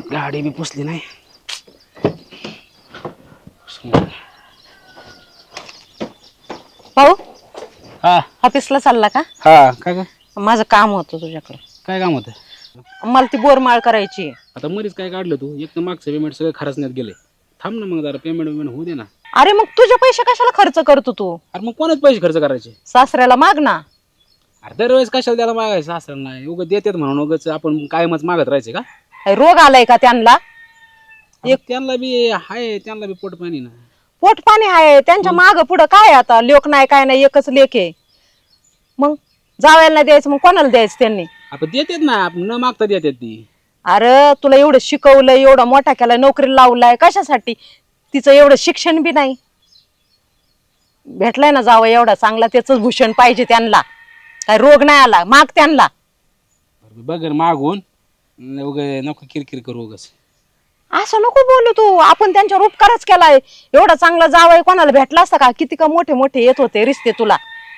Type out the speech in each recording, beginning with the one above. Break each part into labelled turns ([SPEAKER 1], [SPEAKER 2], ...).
[SPEAKER 1] गाडी बी पुसली नाही.
[SPEAKER 2] भाऊ
[SPEAKER 1] हा
[SPEAKER 2] ऑफिसला चालला का?
[SPEAKER 1] हा काय काय
[SPEAKER 2] माझं काम होतं तुझ्याकडे.
[SPEAKER 1] काय काम होतं?
[SPEAKER 2] मला ती बोरमाळ करायची आहे.
[SPEAKER 1] आता मध्येच काय काढलं तू? एक तर मागचं पेमेंट सगळं खरचण्यात गेले. थांब ना मग जरा पेमेंट होऊ दे ना.
[SPEAKER 2] अरे मग तुझे पैसे कशाला खर्च करतो तू?
[SPEAKER 1] अरे मग कोणाच पैसे खर्च करायचे?
[SPEAKER 2] सासऱ्याला माग ना.
[SPEAKER 1] अरे दरवेळेस कशाला द्यायला मागायचं असं नाही. उगं देतात म्हणून उगाच आपण कायमच मागत राहायचे का?
[SPEAKER 2] काय रोग आलाय का त्यांना?
[SPEAKER 1] त्यांना बी हाय, त्यांना बी पोट पाणी ना.
[SPEAKER 2] पोट पाणी आहे त्यांच्या माग पुढं काय आता? लोक नाही काय नाही, एकच लेख आहे. मग जावयाला नाही द्यायचं, मग कोणाला द्यायचं त्यांनी?
[SPEAKER 1] आपण देतात ना, आपण न मागता देतात ती.
[SPEAKER 2] अरे तुला एवढं शिकवलं, एवढा मोठा केलाय, नोकरीला लावलाय, कशासाठी? तिचं एवढं शिक्षण बी नाही भेटलाय ना जावं एवढा चांगला, त्याच भूषण पाहिजे त्यांना. काय रोग नाही आला, माग त्यांना.
[SPEAKER 1] बघ मागून उगा नको किरकिर करू उगाच.
[SPEAKER 2] असं नको बोलू तू. आपण त्यांच्यावर उपकारच केलाय. एवढा चांगला जावई कोणाला भेटला असता का? किती का मोठे मोठे येत होते रिश्ते तुला,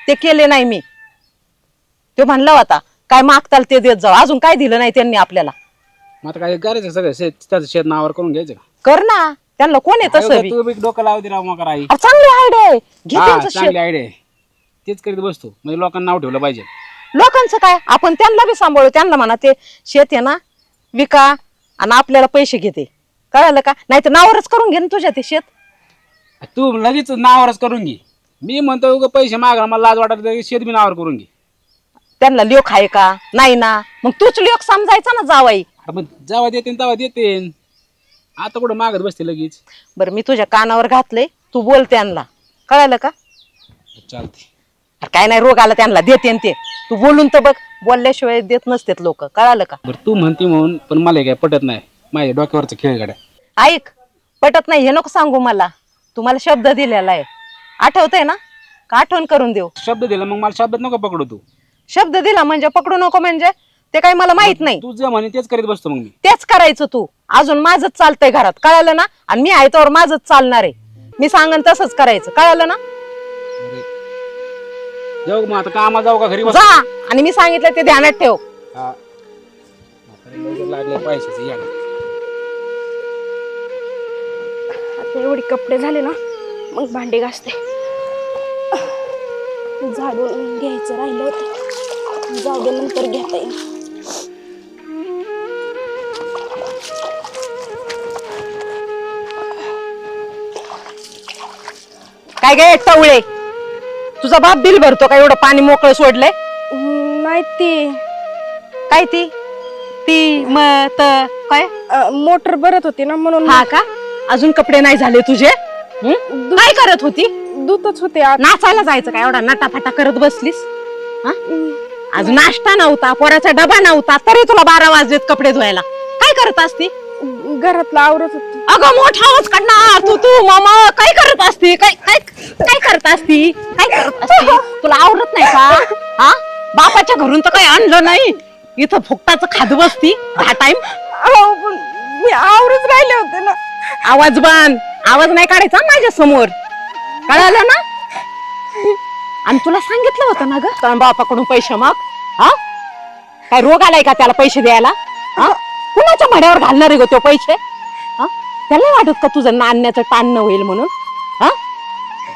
[SPEAKER 2] ते केले नाही मी. तो म्हणला होता काय मागताल ते देत जाऊ, अजून काय दिलं नाही त्यांनी आपल्याला.
[SPEAKER 1] मग आता काय करायचं? सगळं त्याचं शेत नावावर करून घ्यायचं का?
[SPEAKER 2] कर ना, त्यांना कोण आहे तसं बी.
[SPEAKER 1] तू बी डोकं लावते राव मग आई.
[SPEAKER 2] अरे चांगली आयडिया आहे, घे त्यांचं शेत.
[SPEAKER 1] चांगली आयडिया. तेच करीत बसतो म्हणजे लोकांना नाव ठेवलं पाहिजे.
[SPEAKER 2] लोकांचं काय, आपण त्यांना बी सांभाळू. त्यांना म्हणा ते शेत आहे ना विका आणि आपल्याला पैसे घेते, कळालं का? नाही तर नावावरच करून घे ना तुझ्या ते शेत.
[SPEAKER 1] तू लगेच नावावरच करून घे. मी म्हणतो उगा पैसे मागा, मला लाज वाटत शेत बी नावावर करून घे.
[SPEAKER 2] त्यांना लोक आहे का? नाही ना. मग तूच लोक समजायचा ना जावाई.
[SPEAKER 1] मग जेव्हा देते तेव्हा देते. आता कुठं मागत बसते लगेच?
[SPEAKER 2] बरं मी तुझ्या कानावर घातलंय, तू बोल त्यांना, कळालं का?
[SPEAKER 1] चालते.
[SPEAKER 2] अरे काय नाही, रोग आला त्यांना देते ते. तू बोलून तर बघ, बोलल्याशिवाय देत नसतेत लोक, कळालं का?
[SPEAKER 1] बरं तू म्हणते म्हणून, पण मला काय पटत नाही. माझ्या डोक्यावरचं खेळ गाड्या.
[SPEAKER 2] ऐक, पटत नाही हे नको सांगू मला. तुम्हाला शब्द दिलेला आहे, आठवतंय ना? का आठवण करून देऊ?
[SPEAKER 1] शब्द दिला मग मला शब्दात नको पकडू तू.
[SPEAKER 2] शब्द दिला म्हणजे पकडू नको म्हणजे? ते काही मला माहित नाही.
[SPEAKER 1] तू जे म्हणे तेच करीत बसतो मग मी.
[SPEAKER 2] तेच करायचं तू. अजून माझंच चालतंय घरात, कळालं ना? आणि मी आहे तर माझंच चालणार आहे. मी सांगन तसंच करायचं, कळालं ना?
[SPEAKER 1] जाऊ मग आता कामाला जाऊ का घरी बस?
[SPEAKER 2] जा, आणि मी सांगितलं ते ध्यानात ठेव.
[SPEAKER 1] लागले पैशाचे याड.
[SPEAKER 3] आता एवढे कपडे झाले ना, मग भांडी घासते. झाडून घ्यायचं राहिलं होतं, जाऊ दे नंतर घेता येईल.
[SPEAKER 2] काय काय टवळे, तुझा बाप बिल भरतो का एवढं पाणी मोकळं सोडलंय?
[SPEAKER 3] नाही ती
[SPEAKER 2] काय ती ती मत काय
[SPEAKER 3] मोटर भरत होती ना म्हणून.
[SPEAKER 2] हा का? अजून कपडे नाही झाले तुझे? काय करत होती?
[SPEAKER 3] दूधच होते.
[SPEAKER 2] नाचायला जायचं काय एवढा नटाफाटा करत बसलीस? आज नाश्ता नव्हता, पोराचा डबा नव्हता, तरी तुला 12 वाजलेत कपडे धुवायला. काय करत असती?
[SPEAKER 3] घरातलं आवरत होती.
[SPEAKER 2] अगं मोठा आवाज काढणार तू तू मामा. काय करत असती? काय काय काय करत असती? काय करत असती? तुला आवडत नाही का? हा, बापाच्या घरून तर काही आणलं नाही, इथं फुकटाचं खात बसती 10 टाइम.
[SPEAKER 3] मी आवरच राहिले होते ना.
[SPEAKER 2] आवाज बंद, आवाज नाही काढायचा माझ्या समोर, कळालं ना? आणि तुला सांगितलं होतं ना ग बापाकडून पैसे माग. हा, काय रोग आलाय का त्याला पैसे द्यायला? हा, कुणाच्या म्हड्यावर घालणार आहे ग तो पैसे? हा, त्याला नाही वाटत का तुझं नाण्याचं टाणणं होईल म्हणून? हा,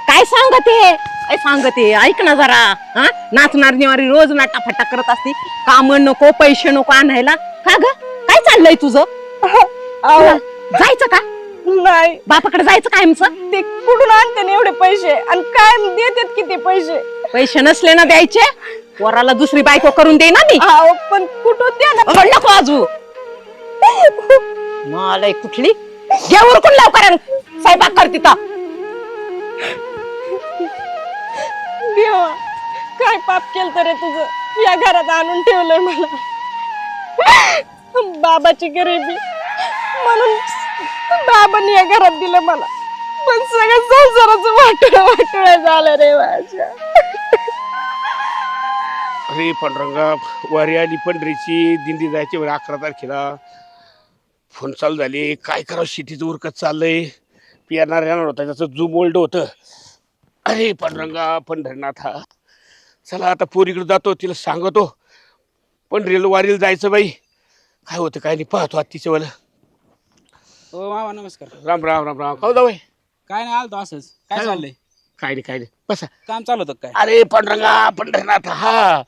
[SPEAKER 2] काय सांगते, काय सांगते, ऐक ना जरा. हा, नाचणार निवारी रोज नाटाफाटा करत असती, काम नको पैसे नको आणायला. का ग, काय चाललंय तुझं? जायचं का
[SPEAKER 3] नाही?
[SPEAKER 2] बापाकडे जायचं कायमचं?
[SPEAKER 3] ते कुठून आणते ना एवढे पैसे, आणि काय देतात किती पैसे?
[SPEAKER 2] पैसे नसले ना द्यायचे, पोराला दुसरी बायको करून दे ना मी.
[SPEAKER 3] पण कुठून द्या ना?
[SPEAKER 2] नको आजू मला कुठली घे उरकून लवकर स्वयंपाक कर तिथं.
[SPEAKER 3] देवा, काय पाप केलं तर तुझं, या घरात आणून ठेवलंय मला. बाबाची गरिबी म्हणून बाबांनी या घरात दिलं मला, पण सगळं संसाराचं वाटोळ झालं रे माझ्या.
[SPEAKER 4] अरे पांडुरंगा, वारी आली पंढरीची, दिंडी जायची 11 तारखेला. फोन चालू झाले, काय करावं, शेतीचं उरकत चाललंय. पियाणार येणार होता, त्याचं जूम ओल्ड होतं. अरे पांडुरंगा, पंढरीनाथा, चला आता पोरीकडे जातो, तिला सांगतो पंढरीला वारीला जायचं बाई. काय होतं काय नाही पाहतो आज तिच्यावाला.
[SPEAKER 1] हो मामा नमस्कार.
[SPEAKER 4] राम राम राम राम खाऊ जाऊ
[SPEAKER 1] काय नाही आलतो असंच. काय चाललंय?
[SPEAKER 4] काय नाही बसा.
[SPEAKER 1] काम चालू होतं काय?
[SPEAKER 4] अरे पंढरनाथ हा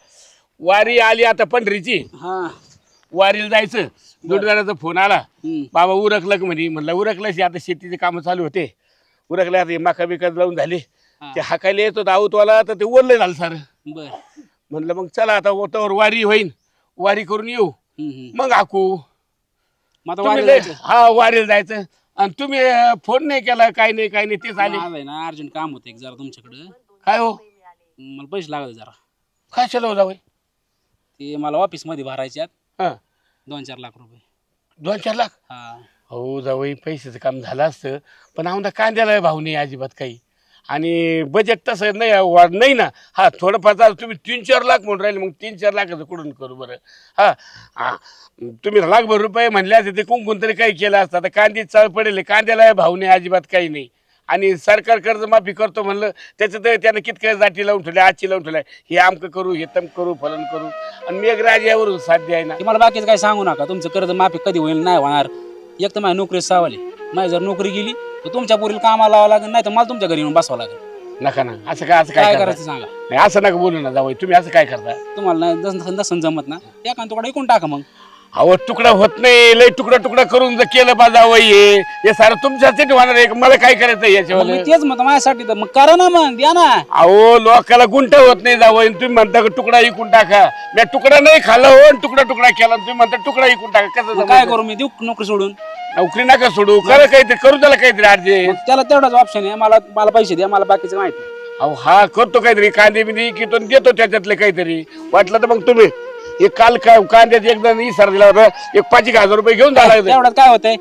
[SPEAKER 4] वारी आली आता पंढरीची.
[SPEAKER 1] हा.
[SPEAKER 4] वारीला जायचं. जोडीदाराचा फोन आला.
[SPEAKER 1] हम्म.
[SPEAKER 4] बाबा उरकलं का म्हणे. म्हणलं उरकलंच आता शेतीचे कामं चालू होते. उरकले आता मका बिका लावून झाले.
[SPEAKER 1] हा.
[SPEAKER 4] ते हाकायला येतो दाऊतवाला तर ते ओरलं झालं सारं.
[SPEAKER 1] बर.
[SPEAKER 4] म्हणलं मग चला आता ओटावर वारी होईन. वारी करून येऊ मग हाकू.
[SPEAKER 1] मग आता
[SPEAKER 4] तुम्ही
[SPEAKER 1] वारीला
[SPEAKER 4] लय-
[SPEAKER 1] जायचं?
[SPEAKER 4] हा वारीला जायचं. आणि तुम्ही फोन नाही केला काय नाही तेच आले.
[SPEAKER 1] आलंय ना अर्जंट काम होतं एक जरा तुमच्याकडं.
[SPEAKER 4] काय हो
[SPEAKER 1] मला पैसे लागले जरा.
[SPEAKER 4] काय चलो जावं
[SPEAKER 1] ते मला ऑफिस मध्ये भरायचे आहेत
[SPEAKER 4] हा
[SPEAKER 1] 2-4 लाख रुपये.
[SPEAKER 4] 2-4 लाख.
[SPEAKER 1] हा.
[SPEAKER 4] हो जावई पैशाचं काम झालं असतं पण आमदा कांद्याला भाव नाही अजिबात काही. आणि बजेट तसं नाही ना. हा थोडंफार झालं. तुम्ही 3-4 लाख म्हणून राहिले मग 3-4 लाखाचं कुठून करू बरं. हा तुम्ही लाखभर रुपये म्हणले असते ते कुंकून तरी काही केलं असतं. आता कांदे चळ पडेल कांद्याला भाव नाही अजिबात काही नाही. आणि सरकार कर्जमाफी करतो म्हणलं त्याचं तर त्यानं कितक्या जाटी लावून ठेवल्या आजची लावून ठेवल्या. हे आमकं करू हे तम करू फलन करू आणि मेघराज यावर साध्य आहे ना.
[SPEAKER 1] ते मला बाकीचं काय सांगू नका. तुमचं कर्ज माफी कधी होईल नाही होणार. एक तर माझ्या नोकरी सावली. माझी जर नोकरी गेली तर तुमच्या पुरील कामाला लावावं लागेल नाही तर मला तुमच्या घरी येऊन बसवावं लागेल.
[SPEAKER 4] नका ना असं काय
[SPEAKER 1] काय
[SPEAKER 4] करता?
[SPEAKER 1] करायचं सांगा.
[SPEAKER 4] नाही असं नका बोलू ना जावई. तुम्ही असं काय करता?
[SPEAKER 1] तुम्हाला नाही दसन जमत ना एका तुकडा ऐकून टाका मग.
[SPEAKER 4] अहो तुकडा होत नाही. लय तुकडा करून जर केलं बा जावई हे सारं तुमच्यासाठी होणार आहे. मला काय करायचं
[SPEAKER 1] मग
[SPEAKER 4] याच्यावर?
[SPEAKER 1] मी तेच म्हणतो माझ्यासाठी तर मग करा ना मग द्या ना.
[SPEAKER 4] अहो लोकाला गुंट होत नाही जावई. तुम्ही म्हणता का तुकडा इकून टाका. मी तुकडा नाही खाल्ला हो तुकडा केला. तुम्ही म्हणता तुकडा इकून टाका. कसं
[SPEAKER 1] मग काय
[SPEAKER 4] जमतं?
[SPEAKER 1] करू मी देऊ नोकरी सोडून?
[SPEAKER 4] नोकरी नका सोडू. करा काहीतरी करू त्याला काहीतरी
[SPEAKER 1] मग
[SPEAKER 4] ऍडजस्ट.
[SPEAKER 1] त्याला तेवढाच ऑप्शन आहे. मला पैसे द्या मला बाकीचं माहिती नाही.
[SPEAKER 4] अहो हा करतो काहीतरी कांदे बिंदे की तो देतो त्याच्यातले काहीतरी. वाटलं तर मग तुम्ही एक काल कांद्याचे एकदा इसारा दिला होता. एक 5,000 रुपये घेऊन जायला लागले.
[SPEAKER 1] तेवढ्यात काय होतंय?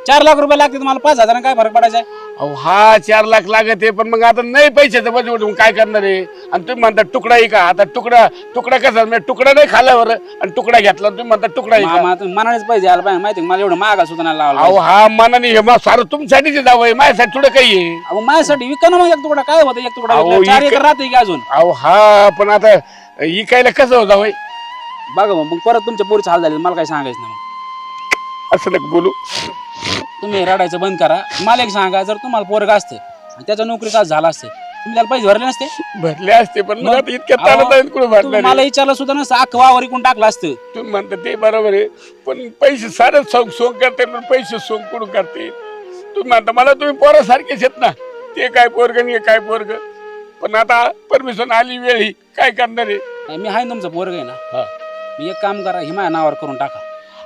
[SPEAKER 1] 4 लाख रुपये लागते मला 5,000 काय फरक पडायचा?
[SPEAKER 4] अहो हा 4 लाख लागत आहे पण मग आता नाही पैशाचं बजेट मग काय करणार आहे? आणि तुम्ही म्हणता तुकडा का आता तुकडा कसा म्हणजे तुकडा नाही खाल्ला बरं आणि तुकडा घेतला तुम्ही म्हणता तुकडा का?
[SPEAKER 1] मामा तुम्ही मनानेच पैसे द्यायला पाहिजे माहिती मला एवढं महागा सुद्धा नाही लावला.
[SPEAKER 4] अहो हा मनाने हे मग सारं तुमच्यासाठीच जावं माझ्यासाठी थोडं काही आहे.
[SPEAKER 1] अहो माझ्यासाठी विका ना मग एक तुकडा काय होतं एक तुकडा
[SPEAKER 4] अहो,
[SPEAKER 1] विकला? 4
[SPEAKER 4] इक-
[SPEAKER 1] एकर राहते की अजून?
[SPEAKER 4] अहो हा पण आता इकायला कसं हो जावं?
[SPEAKER 1] बघा मग परत तुमच्या पोरीचं हाल झाले मला काय सांगायचं नाही मग.
[SPEAKER 4] असं नका बोलू.
[SPEAKER 1] तुम्ही रडायचं बंद करा. मला एक सांगा जर तुम्हाला पोरग असतं आणि त्याच्या नोकरीचा झाला असतं तुम्ही त्याला पैसे भरले नसते?
[SPEAKER 4] भरले असते पण मग आता इतक्या ताणत आहेत कुठे
[SPEAKER 1] तुम्ही
[SPEAKER 4] भरणार
[SPEAKER 1] मला
[SPEAKER 4] आहे?
[SPEAKER 1] विचारलं सुद्धा नसतं अख्खं वावर इकून टाकलं असतं.
[SPEAKER 4] तुम्ही म्हणता ते बरोबर आहे पण पैसे सारं सोंग करते पण पैसे सोंग कुठून करते? तुम्ही म्हणता मला तुम्ही पोरासारखेच आहेत ना. ते काय पोरग नाही काय पोरग पण आता परमिशन आली वेळ ही काय करणार आहे?
[SPEAKER 1] मी आहे ना तुमचं पोरग आहे ना.
[SPEAKER 4] हा.
[SPEAKER 1] मी एक काम करा हे माझ्या नावावर करून टाका.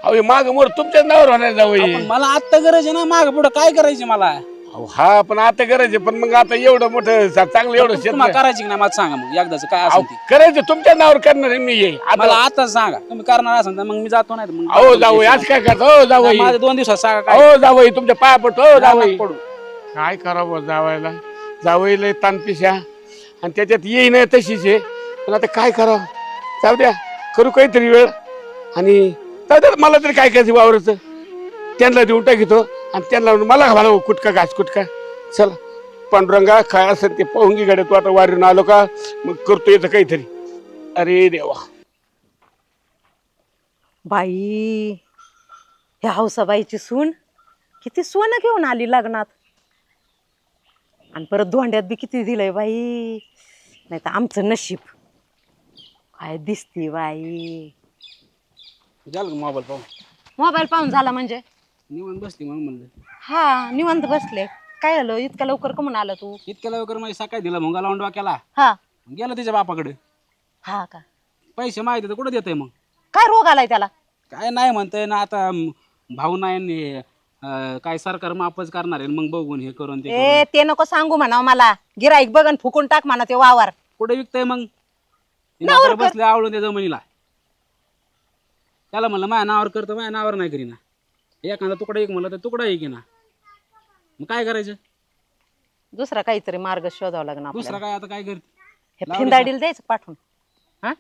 [SPEAKER 4] अहो माग मोर तुमच्याच नावावर होणार जावं.
[SPEAKER 1] पण मला आत्ता गरज आहे ना माग पुढे काय करायचे मला?
[SPEAKER 4] अहो हा पण आता गरज आहे पण मग आता एवढं मोठं चांगलं एवढं शेत
[SPEAKER 1] तुम्हाला करायची की नाही मला सांगा मग एकदाच काय
[SPEAKER 4] अहो,
[SPEAKER 1] असेल ते.
[SPEAKER 4] करायचं तुमच्या नावावर करणार आहे मी हे
[SPEAKER 1] मला
[SPEAKER 4] आता.
[SPEAKER 1] आता सांगा तुम्ही करणार असाल तर मग मी जातो नाही तर मग
[SPEAKER 4] अहो जावई आज काय करता? हो जावई.
[SPEAKER 1] माझ्या 2 दिवसात सांगा काय
[SPEAKER 4] हो जावई तुमच्या पाया पडतो. हो जावई
[SPEAKER 1] पडू.
[SPEAKER 4] काय करावं जावायला. जावईला तानपिशा आणि त्याच्यात येई नाही तशीच आहे पण आता काय करावं? जाऊ द्या करू काहीतरी वेळ आणि जाऊ द्या मला तरी काय करायचं वावरचं. त्यांना देऊन टाकितो आणि त्यांना मला घाला कुटका घास कुटका. चल पांडुरंगा काय असेल ते पाहून घे गाड्या. तू आता वारीनं आलो का मग करतो येतं काहीतरी. अरे देवा
[SPEAKER 2] बाई ह्या हौसाबाईची सून किती सोनं घेऊन आली लग्नात आणि परत धोंड्यात बी किती दिलंय बाई. नाही तर आमचं नशीब काय दिसती बाई.
[SPEAKER 1] झालं मोबाईल पाहून
[SPEAKER 2] मोबाईल पाहून झाला म्हणजे
[SPEAKER 1] निवांत बसली म्हणून म्हणलं.
[SPEAKER 2] हा निवांत बसले. काय झालं इतक्या लवकर कमून आला तू?
[SPEAKER 1] इतक्या लवकर माझी सकाळी दिला भोंगा लावून डोक्याला
[SPEAKER 2] हा
[SPEAKER 1] गेला त्याच्या बापाकडे.
[SPEAKER 2] हा का?
[SPEAKER 1] पैसे माहिती तर कुठे देतोय मग?
[SPEAKER 2] काय रोग आलाय त्याला?
[SPEAKER 1] काय नाही म्हणतोय ना आता भाऊ नाही काय सरकार माफच करणार आहे मग बघून हे करून ते करून.
[SPEAKER 2] ते नको सांगू म्हणा मला. गिराईक बघन फुकून टाक म्हणा ते वावर.
[SPEAKER 1] कुठे विकतय मग?
[SPEAKER 2] नावावर कर.
[SPEAKER 1] बसले आवडून त्या जमिनीला. त्याला म्हणलं माझ्या नावावर करतो माझ्या नावावर नाही करीना. एखादा तुकडा एक म्हणलं तर तुकडा एक ना. मग काय करायचं?
[SPEAKER 2] दुसरा काहीतरी मार्ग शोधावा लागणार
[SPEAKER 1] दुसरा
[SPEAKER 2] आपल्याला.
[SPEAKER 1] काय आता काय करते?
[SPEAKER 2] हे
[SPEAKER 1] लावलं
[SPEAKER 2] फिंदाडीला द्यायचं पाठवून. हा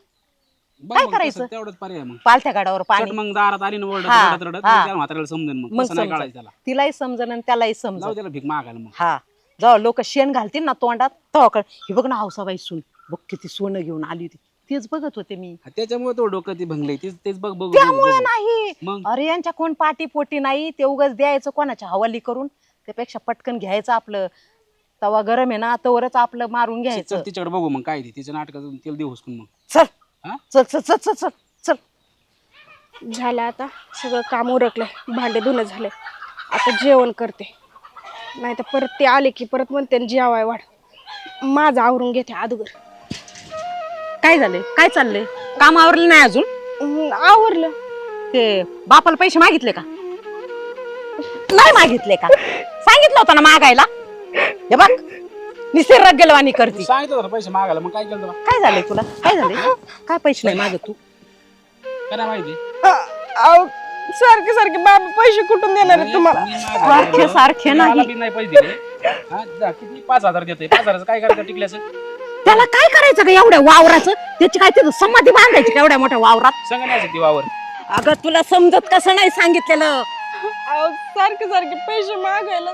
[SPEAKER 1] बघ
[SPEAKER 2] काय
[SPEAKER 1] मग
[SPEAKER 2] करायचं?
[SPEAKER 1] तसं तेवढंच पर्याय मग.
[SPEAKER 2] पालथ्या गाडावर
[SPEAKER 1] चट
[SPEAKER 2] पाणी.
[SPEAKER 1] मग दारात आली ना ओरडत
[SPEAKER 2] हा,
[SPEAKER 1] रडत रडत
[SPEAKER 2] हा.
[SPEAKER 1] मग त्याला म्हाताऱ्याला समजेल मग
[SPEAKER 2] मग
[SPEAKER 1] तसं नाही
[SPEAKER 2] समजा
[SPEAKER 1] काढायचं त्याला.
[SPEAKER 2] तिलाही समजन आणि त्यालाही समजन.
[SPEAKER 1] जाऊ त्याला भीक मागायला मग.
[SPEAKER 2] हा जेव्हा लोक शेण घालतील ना तोंडात तेव्हा कळ. ही बघ ना हौसाबाई सून बघ किती सोनं घेऊन आली होती. तेच बघत होते मी.
[SPEAKER 1] त्याच्यामुळे तो डोकं ते भंगले तेच तेच बघ बघ
[SPEAKER 2] त्यामुळे
[SPEAKER 1] बघ.
[SPEAKER 2] नाही.
[SPEAKER 1] मग
[SPEAKER 2] अरे यांच्या कोण पाटी पोटी नाही, ते उगाच द्यायचं कोणाच्या हवाली करून, त्यापेक्षा पटकन घ्यायचं आपलं. तवा गरम आहे ना, तवरच आपलं मारून घ्यायचं.
[SPEAKER 1] चल तिच्याकडे बघू मग काय ते तिचं नाटकाचं तेल देऊ हुसकून मग.
[SPEAKER 2] चल
[SPEAKER 1] हा?
[SPEAKER 2] चल चल चल चल चल चल.
[SPEAKER 3] झालं आता सगळं काम उरकलंय, भांडे धुणं झाले. आता जेवण करते, नाही तर परत ते आले की परत म्हणते जेवाय वाढ. माझं आवरून घेते अगोदर.
[SPEAKER 2] काय झालंय, काय चाललंय? काम आवरलं नाही अजून?
[SPEAKER 3] आवरलं.
[SPEAKER 2] ते बापाला पैसे मागितले का? नाही मागितले का? सांगितलं होतं ना मागायला. हे बघ निसर्ग रगेलवाणी करती.
[SPEAKER 1] सांगितलं होतं पैसे मागायला, मग काय केलं तुला?
[SPEAKER 2] काय झालंय तुला, काय झालंय? काय पैसे नाही मागत तू?
[SPEAKER 1] काय नाही माहिती
[SPEAKER 3] सारखे सारखे बाबा पैसे कुठून देणार आहे तुम्हाला?
[SPEAKER 2] सारखे सारखे
[SPEAKER 1] मला
[SPEAKER 2] नाही.
[SPEAKER 1] बी नाही पैसे दिले. हा, जा, किती 5,000 देतोय. 5,000चं काय करायचं टिकल्याचं?
[SPEAKER 2] त्याला काय करायचं का एवढ्या वावराचं? त्याची काय तिथं समाधी बांधायची का एवढ्या मोठ्या वावरात?
[SPEAKER 1] सांगा नाही ती वावर.
[SPEAKER 2] अगं तुला समजत कसं नाही सांगितलेलं?
[SPEAKER 3] सारखे सारखे पैसे मागायला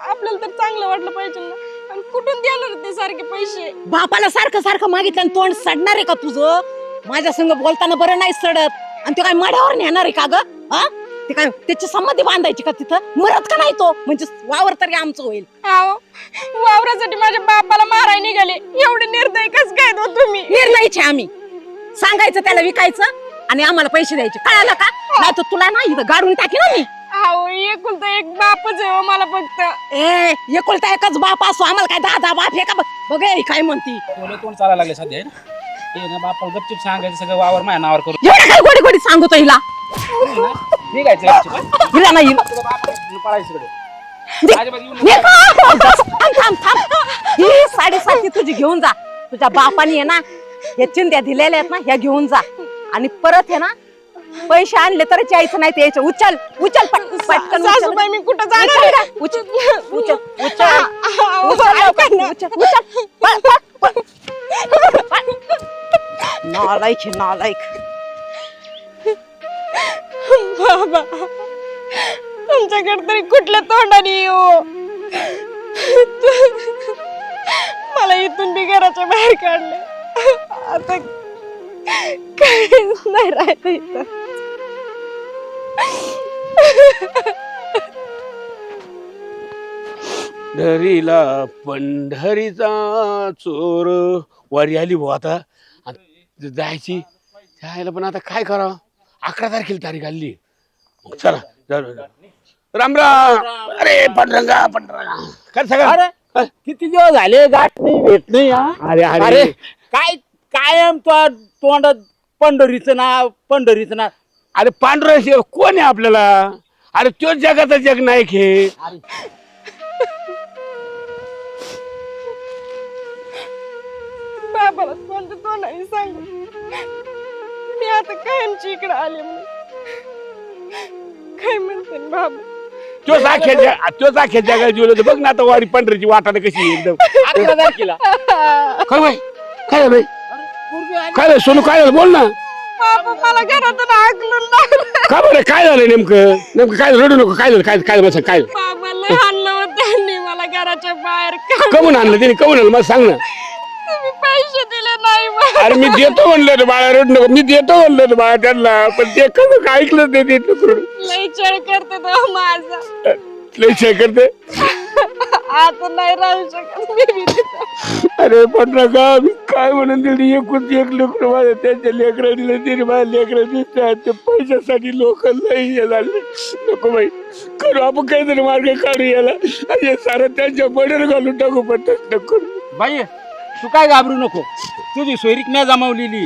[SPEAKER 3] आपल्याला तर चांगलं वाटलं पाहिजे ना. आणि कुठून देणार ते सारखे पैसे?
[SPEAKER 2] बापाला सारखं सारखं मागितलं आणि तोंड सडणार आहे का तुझं? माझ्या संग बोलताना बरं नाही सडत. आणि ते काय मड्यावर नेणार आहे का ग? हा, ते काय त्याची संमती बांधायची का तिथं? मरत का नाही तो? म्हणजे वावर तरी आमचं होईल.
[SPEAKER 3] वावरासाठी माझ्या बापाला माराय निघाले. एवढे निर्दय कस काय दो तुम्ही?
[SPEAKER 2] निर्णयचे आम्ही सांगायचं त्याला विकायचं आणि आम्हाला पैसे द्यायचे, कळालं का? नाही तर तुला नाही इथं गाडून टाकी ना मी.
[SPEAKER 3] एकुलता एक बापच आहे मला फक्त.
[SPEAKER 2] ए एकुलता एकच बाप असो, आम्हाला काय 10 बाप आहे का? बघ हे काय म्हणती.
[SPEAKER 1] तुला तोंड चालायला लागले सध्या आहे ना. ते ना बापाला गपचिप सांगायचं सगळं वावर माझ्या नावावर करून.
[SPEAKER 2] एवढं काय गोडी गोडी सांगतो हिला?
[SPEAKER 1] निघायचं गपचिप.
[SPEAKER 2] हिला नाही
[SPEAKER 1] तुला बापाला पळायचं सगळं. अजिबात येऊ नको.
[SPEAKER 2] ही 7.5 तुझी घेऊन जा. तुझ्या बापाने आहे ना हे चिंध्या दिलेल्या आहेत ना, ह्या घेऊन जा. आणि परत आहे ना पैसे आणले तरच यायचं, नाही ते यायचं. उचल उचल पटकन उचल.
[SPEAKER 3] सासूबाई मी कुठं जाणार?
[SPEAKER 2] उचल उचल उचल उचल उचल. नालायक आहे, नालायक.
[SPEAKER 3] बाबा तुमच्याकडे तरी कुठल्या तोंडाने येऊ? मला इथून बी घराच्या बाहेर काढले. आता काय नाही राहायचं इथं.
[SPEAKER 4] पंढरीला पंढरीचा चोर वारी आली भाऊ आता. आणि जायची जायला, पण आता काय करावं? 11 तारखेला तारीख आली. चला राम राम. अरे पंढरंगा पंढरंगा काय सगळं?
[SPEAKER 5] किती दिवस झाले गाठ नाही भेट नाही.
[SPEAKER 4] अरे
[SPEAKER 5] अरे काय कायम तोंडात पंढरीचं नाव पंढरीचं नाव.
[SPEAKER 4] अरे पांडुरंग कोण आहे आपल्याला? अरे तो जगाचा जग नाही खे.
[SPEAKER 3] बाबाला कोणत्या तोंडाने सांगू? मी आता कायमची इकडे आले म्हणून. काय म्हणते बाबा?
[SPEAKER 4] तोच अख्ख्या जगात जेवलं. बघ ना आता वारी पंढरीची वाटाणं कशी एकदम.
[SPEAKER 5] 11 तारखेला
[SPEAKER 4] काय बाई काय झालं? काय झालं सोनू? काय झालं बोल ना.
[SPEAKER 3] बाबा मला घरातून हाकलून लागलं.
[SPEAKER 4] का बरं काय झालं नेमकं काय रडू नको. काय झालं काय काय बस काय
[SPEAKER 3] बाबा लय आणलं होतं त्यांनी मला घराच्या बाहेर.
[SPEAKER 4] कमून आणलं त्याने? कमून आणलं मला सांग ना.
[SPEAKER 3] तुम्ही पैसे दिले नाही मला.
[SPEAKER 4] अरे मी देतो म्हणलं रे बाळा, रडू नको. मी देतो म्हणलं रे बाळा त्यांना, पण ते कसं ऐकलं ते
[SPEAKER 3] लय छळ करते तो माझा.
[SPEAKER 4] लय छळ करते.
[SPEAKER 3] आता नाही राहू शकत मी बी तिथं.
[SPEAKER 4] अरे पण नका मी काय म्हणून दिली. एकूण एक लेकरं माझ्या त्यांच्या लेकरं दिलं तिने माझ्या लेकरं दिसतात. ते पैशासाठी लोक लय हे झाले. नको बाई करू आपण काहीतरी मार्ग काढू याला. आणि सारं त्यांच्या बडर घालून टाकू. पण नको
[SPEAKER 5] बाई तू काय घाबरू नको. तुझी सोयरीक नाही जमावलेली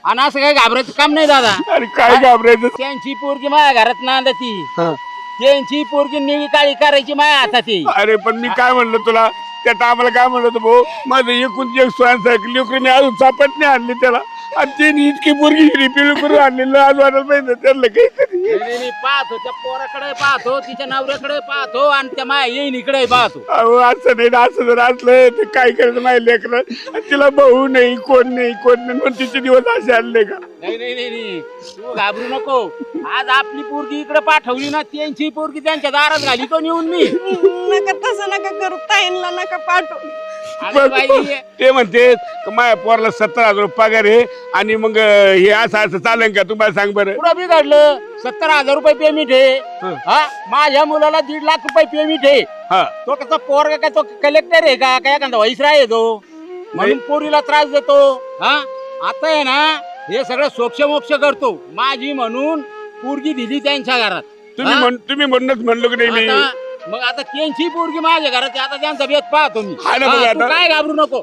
[SPEAKER 5] आणि असं काय घाबरायचं काम नाही दादा.
[SPEAKER 4] अरे काय घाबरायचं.
[SPEAKER 5] त्यांची पोरगी माझ्या घरात नांदती.
[SPEAKER 4] हा.
[SPEAKER 5] त्यांची पोरगी निळी काळी करायची माझ्या हाताती.
[SPEAKER 4] अरे पण मी काय म्हणलं तुला त्या टायमाला काय म्हणलं होतं भाऊ, माझं एकूण एक स्वयंसायकल लेकरं मी अजून चापट नाही आणली त्याला. आणि त्यांनी इतकी पोरगी रिपेअर करून आणलेलं आज वाटायला पाहिजे त्यांना काही.
[SPEAKER 5] पाहतो त्या पोराकडे पाहतो, तिच्या नवऱ्याकडे पाहतो आणि त्या माझ्या येईकडे पाहतो.
[SPEAKER 4] अहो असं नाही ना. असं जर असलं तर काय करायचं माझ्या लेकरं? आणि तिला भाऊ नाही कोण नाही म्हणून तिचे दिवस असे आणले का?
[SPEAKER 5] नाही तू घाबरू नको. आज आपली पोरगी इकडे पाठवली ना, त्यांची पोरगी त्यांच्या दारात घाली तो नेऊन मी.
[SPEAKER 3] नका तसं नका करू. ताईंना नका पाठवू.
[SPEAKER 5] अगं बाई,
[SPEAKER 4] ते म्हणते का माझ्या पोराला 17,000 रुपये पगार आहे आणि मग हे असं असं चालेल का तुम्हाला सांग बरं.
[SPEAKER 5] पुढं बिघडलं 17,000 रुपये पेमेंट आहे. हा माझ्या मुलाला 1.5 लाख रुपये पेमेंट आहे.
[SPEAKER 4] हा
[SPEAKER 5] तो कसा पोरगा काय तो कलेक्टर आहे का काय एखादा व्हाईसराय आहे तो म्हणून पोरीला त्रास देतो. हा आता आहे ना हे सगळं सोक्ष मोक्ष करतो माझी म्हणून पोरगी दिली त्यांच्या घरात.
[SPEAKER 4] तुम्ही म्हणूनच म्हणलो की नाही मी.
[SPEAKER 5] मग आता त्यांची पोरगी माझ्या घरात आहे, आता त्यांचा भेद पाहतो मी.
[SPEAKER 4] हा ना, मग
[SPEAKER 5] हा, तू
[SPEAKER 4] आता-
[SPEAKER 5] काय घाबरू नको.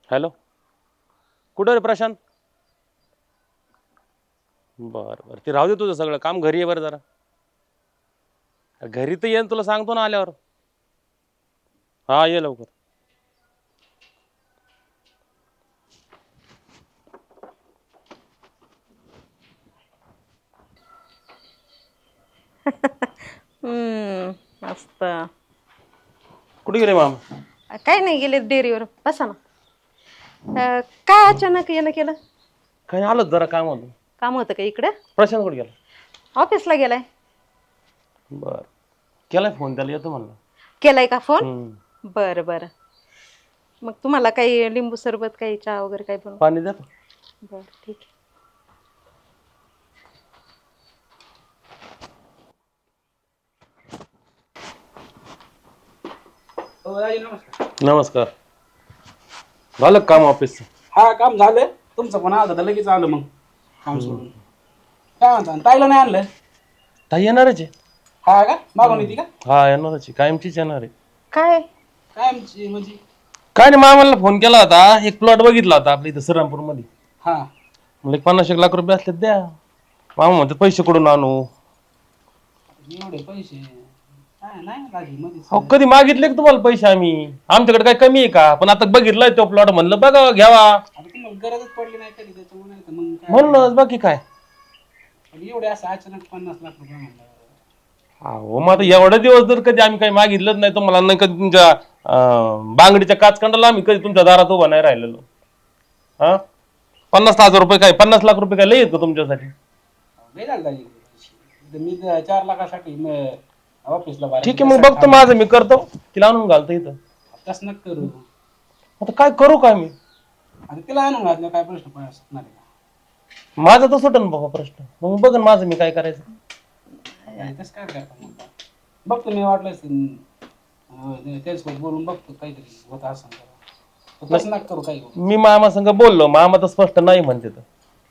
[SPEAKER 6] हॅलो, कुठं रे प्रशांत? बरं बरं, ते राहू दे तुझं सगळं काम, घरी आहे बरं जरा. घरी तर येईन तुला सांगतो ना आल्यावर. हा ये लवकर.
[SPEAKER 2] मस्त.
[SPEAKER 6] कुठे गेले मामा?
[SPEAKER 2] काय नाही गेले डेअरीवर. बसा ना. काय अचानक येणं केलं?
[SPEAKER 6] काही आलोच जरा काम होतं.
[SPEAKER 2] काम होतं का इकडे?
[SPEAKER 6] प्रशांत कुठे गेला?
[SPEAKER 2] ऑफिसला गेलाय.
[SPEAKER 6] बरं, केलाय फोन, त्याला येतो म्हणलं.
[SPEAKER 2] केलाय का फोन?
[SPEAKER 6] हम्म.
[SPEAKER 2] बरं बरं. मग तुम्हाला काही लिंबू सरबत, काही चहा वगैरे काही बनवू?
[SPEAKER 6] पाणी देतो.
[SPEAKER 2] बरं ठीक आहे.
[SPEAKER 6] नमस्कार. झालं काम ऑफिसचं?
[SPEAKER 1] हा काम झालं. तुमचं पण आलं तर लगेच आलं मग काम सोडून. काय म्हणता ताईला नाही आणलं?
[SPEAKER 6] ताई येणारच आहे.
[SPEAKER 1] हा का मागून येते का?
[SPEAKER 6] हा येणारच आहे, कायमचीच येणार आहे.
[SPEAKER 2] काय?
[SPEAKER 1] काय आमची म्हणजे?
[SPEAKER 6] काय नाही, मामाला फोन केला होता, एक प्लॉट बघितला होता आपल्या इथं श्रीरामपूर मध्ये.
[SPEAKER 1] हा
[SPEAKER 6] म्हणजे 50 लाख रुपये असले द्या. मामा म्हणते पैसे कुठून आणू?
[SPEAKER 1] एवढे पैसे काय नाही लागले मध्येच.
[SPEAKER 6] अहो कधी मागितले का तुम्हाला पैसे आम्ही? आमच्याकडे काय कमी आहे का? पण आता बघितलाय तो प्लॉट, म्हणलं बघा घ्यावा
[SPEAKER 1] आता तुम्हाला गरजच पडली नाही कधी त्याच्यामुळे नाही तर मग काय.
[SPEAKER 6] म्हणूनच. बाकी काय?
[SPEAKER 1] पण एवढे असं अचानक 50 लाख रुपये म्हणलं.
[SPEAKER 6] अहो मग आता एवढे दिवस जर कधी आम्ही काही मागितलंच नाही तुम्हाला, नाही कधी तुमच्या बांगडीच्या काचकंडाला आम्ही कधी तुमच्या दारात उभा नाही राहिलेलो. हा 50,000 रुपये काय, 50 लाख रुपये काय लई आहेत का तुमच्यासाठी?
[SPEAKER 1] लय झालं दाजी पैसे. मी 4 लाखासाठी ऑफिसला बाहेर.
[SPEAKER 6] ठीक आहे, मग बघतो माझं मी करतो, तिला आणून घालतो इथं.
[SPEAKER 1] तसं नका करू.
[SPEAKER 6] आता काय करू काय मी?
[SPEAKER 1] आता तिला आणून घातलं काय प्रश्न पण असणार आहे का?
[SPEAKER 6] माझा तर सुटन बाबा प्रश्न, मग बघ माझं मी काय करायचं.
[SPEAKER 1] नाही, तसं काय करता मग? बघतो मी वाटलं त्याच्यासोबत बोलून बघतो काहीतरी होत असं. तसं नका करू काही.
[SPEAKER 6] मी मामा संग बोललो, मामा तर स्पष्ट नाही म्हणते. तर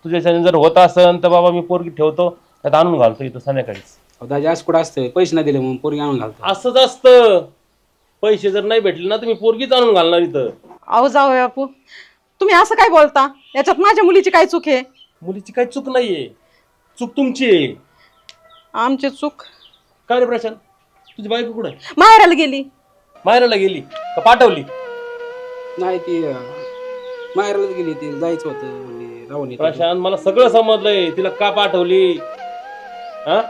[SPEAKER 6] तुझ्याच्याने जर होत असेल तर बाबा मी पोरगी ठेवतो, त्यात आणून घालतो इथं संध्याकाळीच.
[SPEAKER 1] दाजी असं कुठं असतं? पैसे नाही दिले म्हणून पोरगी आणून घालतो.
[SPEAKER 6] असंच असतं, पैसे जर नाही भेटले ना तर मी पोरगीच आणून घालणार इथं.
[SPEAKER 2] अहो जाऊ बापू, तुम्ही असं काय बोलता? याच्यात माझ्या मुलीची काय चूक आहे?
[SPEAKER 6] मुलीची काही चूक नाहीये, चूक तुमची आहे.
[SPEAKER 2] आमची चूक?
[SPEAKER 6] काय रे प्रशांत, तुझी बायको कुठे?
[SPEAKER 2] माहेराला गेली.
[SPEAKER 6] माहेराला गेली का पाठवली?
[SPEAKER 1] नाही ती माहेरलाच गेली. ती जायचं होतं म्हणजे राहून येते.
[SPEAKER 6] प्रशांत मला सगळं समजलंय, तिला का पाठवली? हा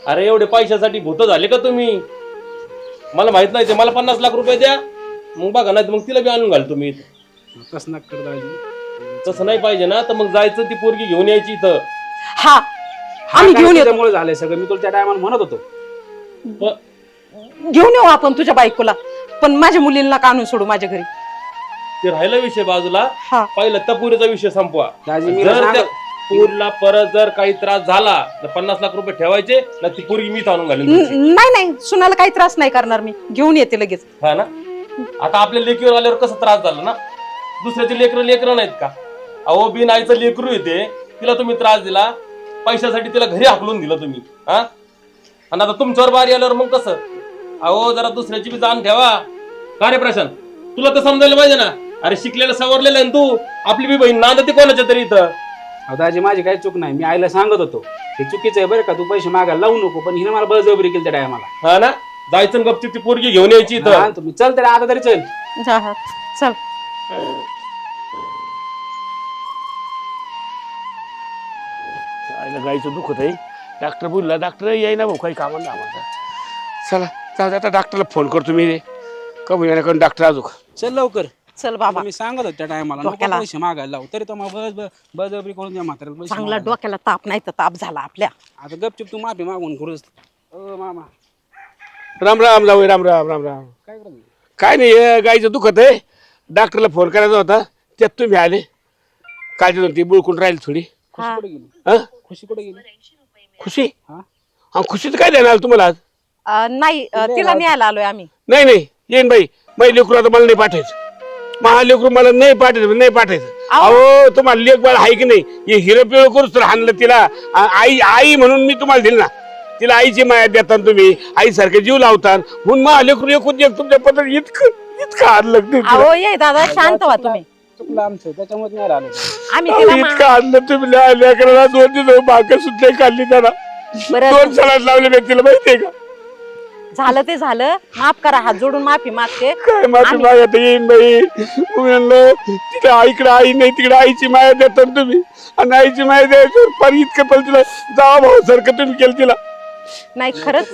[SPEAKER 6] अरे एवढे पैशासाठी भूत झाले का तुम्ही? मला माहित नाही ते. मला 50 लाख रुपये द्या, मग बघा, नाही तर मग तिला बी आणून घालतो मी इथं.
[SPEAKER 1] तसं नका कर दाजी.
[SPEAKER 6] तसं नाही पाहिजे ना, तर मग जायचं ती पोरगी घेऊन यायची इथं.
[SPEAKER 2] हा आम्ही घेऊन येतो.
[SPEAKER 1] त्यामुळे झालंय सगळं. मी तुला त्या टायमाला म्हणत होतो.
[SPEAKER 2] घेऊन येऊ आपण तुझ्या बायकोला, पण माझ्या मुलीला का आणून सोडू माझ्या घरी?
[SPEAKER 6] ते राहिला विषय बाजूला,
[SPEAKER 2] हा
[SPEAKER 6] पहिला त्या पुरीचा विषय संपवा.
[SPEAKER 1] दाजी मी
[SPEAKER 6] जर त्या पुरीला परत जर काही त्रास झाला तर 50 लाख रुपये ठेवायचे ना, ती पोरगी मीच आणून घालून द्यायची.
[SPEAKER 2] नाही नाही, सुनाला काही त्रास नाही करणार मी. घेऊन येते लगेच.
[SPEAKER 6] हा ना, आता आपल्या लेकीवर आल्यावर कसं त्रास झाला ना. दुसऱ्याचे लेकरं नाहीत का? अहो बिन आईचं लेकरू येते, तिला तुम्ही त्रास दिला, पैशासाठी तिला घरी हाकलून दिलं तुम्ही. हा आणि आता तुमच्यावर बारी आल्यावर मग कसं? अहो जरा दुसऱ्याची बी जाण ठेवा. का रे प्रशांत, तुला तर समजायला पाहिजे ना. अरे शिकलेलं सवरलेलं आहे तू, आपली बी बहीण नांदते कोणाच्या तरी इथं.
[SPEAKER 1] दाजी माझी काही चूक नाही. मी आईला सांगत होतो हे चुकीचं आहे बरं का, तू पैसे मागायला लावू नको, पण हिने मला बळजबरी केली त्या टायमाला.
[SPEAKER 6] हा ना, जायचं गपचूप ती पोरगी घेऊन यायची इथं.
[SPEAKER 1] तुम्ही चल तरी आता तरी चल.
[SPEAKER 2] जा हा चल.
[SPEAKER 4] त्याला गाईचं दुखत आहे. डॉक्टर बोलला, डॉक्टर येईना भाऊ काही कामाला आम्हाला. चला जाऊ दे, आता डॉक्टरला फोन करतो मी. कमी येण्याकडून डॉक्टर अजून.
[SPEAKER 1] चल लवकर.
[SPEAKER 2] चल बाबा,
[SPEAKER 1] मी सांगत होतो त्या टायमाला
[SPEAKER 2] डोक्याला-
[SPEAKER 1] पैसे मागायला लावू, तरी तो मग बळजबरी करून द्या म्हाताऱ्याला पैसे
[SPEAKER 2] चांगला
[SPEAKER 1] मागायला.
[SPEAKER 2] डोक्याला ताप नाही तर ताप झाला आपल्या.
[SPEAKER 1] आता गपचूप तू माफी मागून करूच. मामा
[SPEAKER 4] राम राम जाऊ, राम राम राम राम.
[SPEAKER 1] काय करतो?
[SPEAKER 4] काय नाही, हे गाईचं दुखत आहे. डॉक्टरला फोन करायचा होता, त्यात तुम्ही आले. काळजी होती, बुळकून राहील थोडी.
[SPEAKER 2] हा.
[SPEAKER 1] कुठे गेली?
[SPEAKER 4] हा
[SPEAKER 1] खुशी कुठे गेली?
[SPEAKER 4] खुशी?
[SPEAKER 1] हा?
[SPEAKER 4] हा, खुशीचं काय देणार तुम्हाला आज?
[SPEAKER 2] नाही तिला न्यायला आलोय आम्ही.
[SPEAKER 4] नाही नाही, येईन बाई. माझी लेकरू आता मला नाही पाठायचं. महालेकरू मला नाही पाठायचं. अहो तुम्हाला लेख बाळ आहे की नाही? हे हिरो पिळ करूच तर हाणलं तिला. आई आई म्हणून मी तुम्हाला दिल ना. तिला आईची माया देता तुम्ही, आईसारखे जीव लावता. म्हणून महालेकरू एकूण एक तुमच्या पद्धत इतकं आणलं.
[SPEAKER 2] अहो ये दादा, शांत व्हा तुम्ही.
[SPEAKER 1] चुकलं आमचं, त्याच्यामुळे नाही आलो.
[SPEAKER 2] आम्ही तिला
[SPEAKER 4] इतकं आणलं तुम्ही. लेकराला 2 दिवस बाग सुद्धा काढली त्याला.
[SPEAKER 2] बरं
[SPEAKER 4] 2 सलाड लावले मी तिला, माहितीये का?
[SPEAKER 2] झालं ते झालं, माफ करा, हात जोडून माफी मागते.
[SPEAKER 4] काय माफी मागत येईन बाई. म्हणलं तिथे आईकडे आई नाही, तिकडे आईची माया देतात तुम्ही. आणि आईची माया द्यायची पण इतकं पण तिला जावा भाऊ सारखं तुम्ही केलं तिला.
[SPEAKER 2] नाही खरंच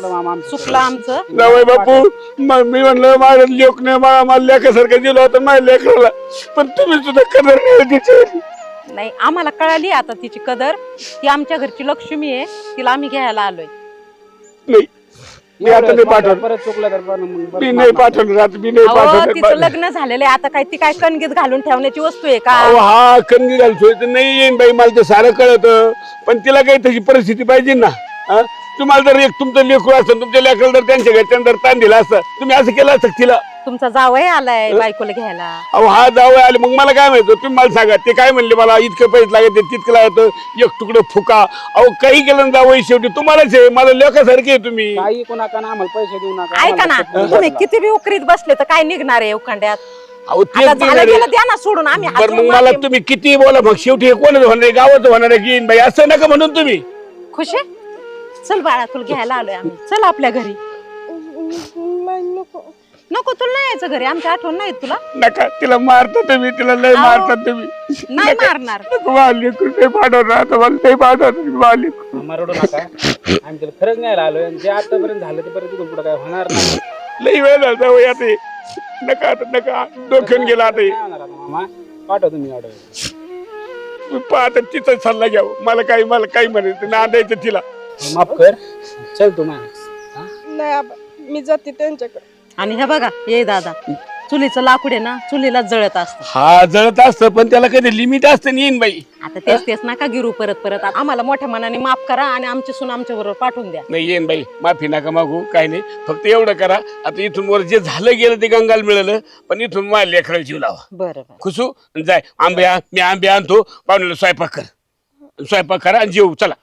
[SPEAKER 2] चुकलं आमचं.
[SPEAKER 4] जावई बापू, मी म्हणलं माझ्या लेकने मला लेखासारखं दिलं होतं माझ्या लेकराला, पण तुम्ही सुद्धा कदर नाही तिची.
[SPEAKER 2] नाही आम्हाला कळाली आता तिची कदर. ती आमच्या घरची लक्ष्मी आहे, तिला आम्ही घ्यायला आलोय.
[SPEAKER 4] नाही मी आता नाही पाठवणार.
[SPEAKER 1] परत चुकलं तर
[SPEAKER 4] मी नाही पाठवणार आता. मी नाही
[SPEAKER 2] अहो तिचं
[SPEAKER 4] पाठवणार.
[SPEAKER 2] लग्न झालेलं आहे आता, काय ती काय कणगीत घालून ठेवण्याची वस्तू आहे का?
[SPEAKER 4] अहो हा कणगी घालतोय तर नाही येईन बाई, मला ते सारं कळत. पण तिला काही तशी परिस्थिती पाहिजे ना. हा? तुम्हाला जर एक तुमचं लेकरू असतं, तुमच्या लेकराला जर त्यांच्या घरच्यानं जर ताण दिला असतं, तुम्ही असं केलं असतं तिला.
[SPEAKER 2] तुमचा जावई आलाय बायकोला घ्यायला.
[SPEAKER 4] अहो हा जावं आले, मग मला काय माहिती? तुम्ही मला सांगा, ते काय म्हणले मला इतकं पैसे लागत तितकं लागत, एक तुकडं फुका. अहो काही केलं ना जावई, शेवटी तुम्हालाच आहे. मला लेखासारखे आहे तुम्ही.
[SPEAKER 1] काही कोणा का आम्हाला पैसे देऊ नका.
[SPEAKER 2] ऐका ना, तुम्ही किती बी उकरीत बसले तर काय निघणार आहे उखंड्यात?
[SPEAKER 4] अहो
[SPEAKER 2] आता
[SPEAKER 4] तेच
[SPEAKER 2] झालं
[SPEAKER 4] नाही
[SPEAKER 2] गेलं
[SPEAKER 4] रे.
[SPEAKER 2] द्या ना सोडून. आम्ही हात
[SPEAKER 4] बरं मग
[SPEAKER 2] जोडून
[SPEAKER 4] मला
[SPEAKER 2] माफी-
[SPEAKER 4] तुम्ही किती बोला, मग शेवटी हे कोणाचं होणार आहे? गावाचं होणार आहे की येईन बाई? असं नका म्हणून तुम्ही.
[SPEAKER 2] खुश आहे? चल बाळा, तुला घ्यायला आलोय आम्ही. चल आपल्या घरी.
[SPEAKER 3] नको.
[SPEAKER 2] नको तुला नाही यायचं घरी, आमची आठवण नाही तुला.
[SPEAKER 4] नका, तिला मारता तुम्ही, तिला लय
[SPEAKER 2] अहो.
[SPEAKER 4] मारता तुम्ही.
[SPEAKER 2] नाही मारणार.
[SPEAKER 4] नाही पाठवणार आता, मला नाही पाठवणार.
[SPEAKER 1] आम्हाला रडू नका. आम्ही त्याला खरंच नाही आलोय. आणि जे आतापर्यंत झालं ते परत पुढे काय होणार नाही.
[SPEAKER 4] लई वेळ झाला जावई आता हे. नका आता, नका डोक्यान गेला आता हे.
[SPEAKER 1] नाही होणार आता मामा. पाठवतो मी ऑर्डर.
[SPEAKER 4] तुम्ही पाहता तिचा सल्ला घ्यावं. मला काही म्हणायचं नांदायचं तिला.
[SPEAKER 1] माफ कर. चल तू माणूस.
[SPEAKER 3] नाही आबा, मी जाते त्यांच्याकडे.
[SPEAKER 2] आणि हे बघा, ये दादा, चुलीचं लाकूड आहे ना, चुलीला जळत असतं.
[SPEAKER 4] हा जळत असतं, पण त्याला कधी लिमिट असतं येईन बाई.
[SPEAKER 2] आता तेच नका गिरू परत. आम्हाला मोठ्या मनाने माफ करा आणि आमची सून आमच्या बरोबर पाठवून द्या.
[SPEAKER 4] नाही येईन बाई, माफी नका मागू, काही नाही. फक्त एवढं करा, आता इथून वर जे झालं गेलं ते गंगाल मिळालं, पण इथून माझ्या लेकराला जीव लावा.
[SPEAKER 2] बरं.
[SPEAKER 4] खुशू जाय, मी आंबे आणतो. पाहुण्याला स्वयंपाक करा आणि जेऊ. चला.